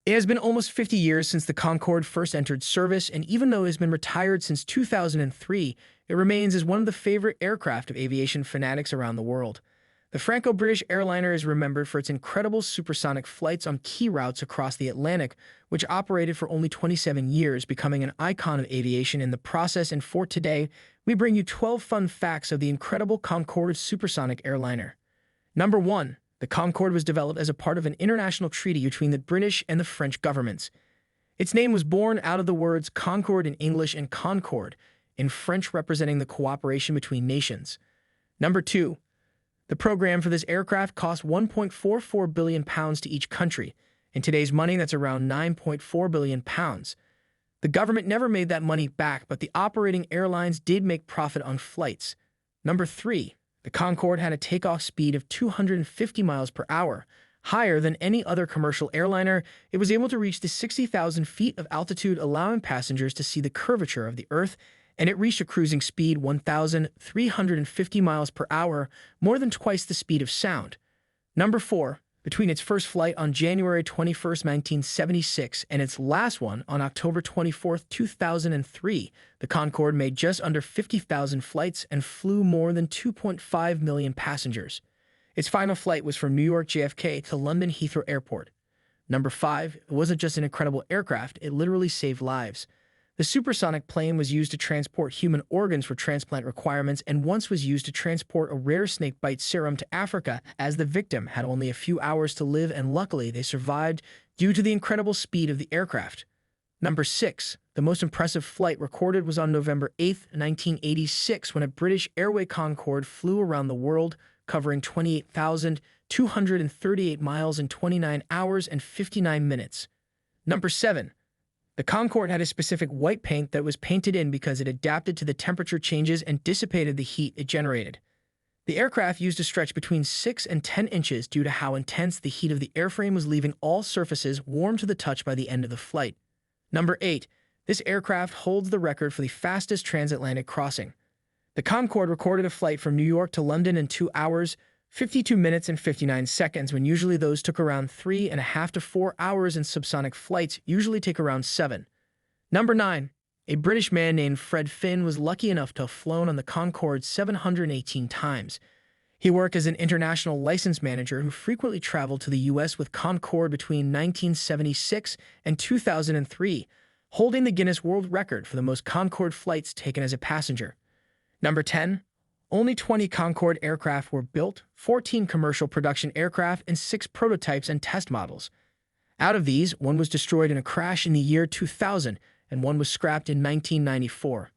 It has been almost 50 years since the Concorde first entered service, and even though it has been retired since 2003, it remains as one of the favorite aircraft of aviation fanatics around the world. The Franco-British airliner is remembered for its incredible supersonic flights on key routes across the Atlantic, which operated for only 27 years, becoming an icon of aviation in the process. And for today, we bring you 12 fun facts of the incredible Concorde Supersonic Airliner. Number 1. The Concorde was developed as a part of an international treaty between the British and the French governments. Its name was born out of the words Concorde in English and Concorde in French, representing the cooperation between nations. Number 2. The program for this aircraft cost £1.44 billion to each country. In today's money, that's around £9.4 billion. The government never made that money back, but the operating airlines did make profit on flights. Number 3. The Concorde had a takeoff speed of 250 miles per hour, higher than any other commercial airliner. It was able to reach the 60,000 feet of altitude, allowing passengers to see the curvature of the Earth, and it reached a cruising speed 1,350 miles per hour, more than twice the speed of sound. Number 4. Between its first flight on January 21, 1976, and its last one on October 24, 2003, the Concorde made just under 50,000 flights and flew more than 2.5 million passengers. Its final flight was from New York JFK to London Heathrow Airport. Number 5. It wasn't just an incredible aircraft, it literally saved lives. The supersonic plane was used to transport human organs for transplant requirements and once was used to transport a rare snakebite serum to Africa, as the victim had only a few hours to live, and luckily they survived due to the incredible speed of the aircraft. Number 6. The most impressive flight recorded was on November 8, 1986, when a British Airways Concorde flew around the world, covering 28,238 miles in 29 hours and 59 minutes. Number 7. The Concorde had a specific white paint that was painted in because it adapted to the temperature changes and dissipated the heat it generated. The aircraft used a stretch between 6 and 10 inches due to how intense the heat of the airframe was, leaving all surfaces warm to the touch by the end of the flight. Number 8. This aircraft holds the record for the fastest transatlantic crossing. The Concorde recorded a flight from New York to London in 2 hours, 52 minutes and 59 seconds, when usually those took around 3.5 to 4 hours, and subsonic flights usually take around 7. Number 9. A British man named Fred Finn was lucky enough to have flown on the Concorde 718 times. He worked as an international license manager who frequently traveled to the U.S. with Concorde between 1976 and 2003, holding the Guinness World Record for the most Concorde flights taken as a passenger. Number 10. Only 20 Concorde aircraft were built, 14 commercial production aircraft, and 6 prototypes and test models. Out of these, one was destroyed in a crash in the year 2000, and one was scrapped in 1994.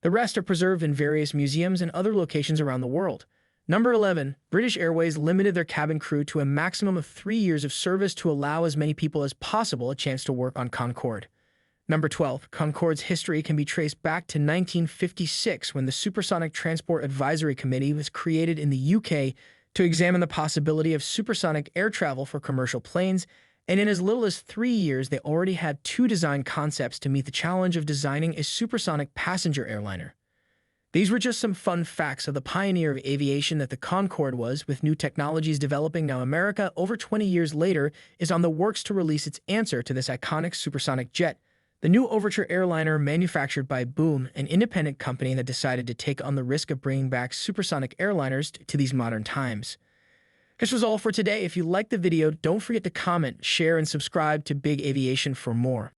The rest are preserved in various museums and other locations around the world. Number 11. British Airways limited their cabin crew to a maximum of 3 years of service to allow as many people as possible a chance to work on Concorde. Number 12. Concorde's history can be traced back to 1956, when the Supersonic Transport Advisory Committee was created in the UK to examine the possibility of supersonic air travel for commercial planes, and in as little as 3 years they already had 2 design concepts to meet the challenge of designing a supersonic passenger airliner. These were just some fun facts of the pioneer of aviation that the Concorde was, with new technologies developing. Now America, over 20 years later, is on the works to release its answer to this iconic supersonic jet. The new Overture airliner, manufactured by Boom, an independent company that decided to take on the risk of bringing back supersonic airliners to these modern times. This was all for today. If you liked the video, don't forget to comment, share, and subscribe to Big Aviation for more.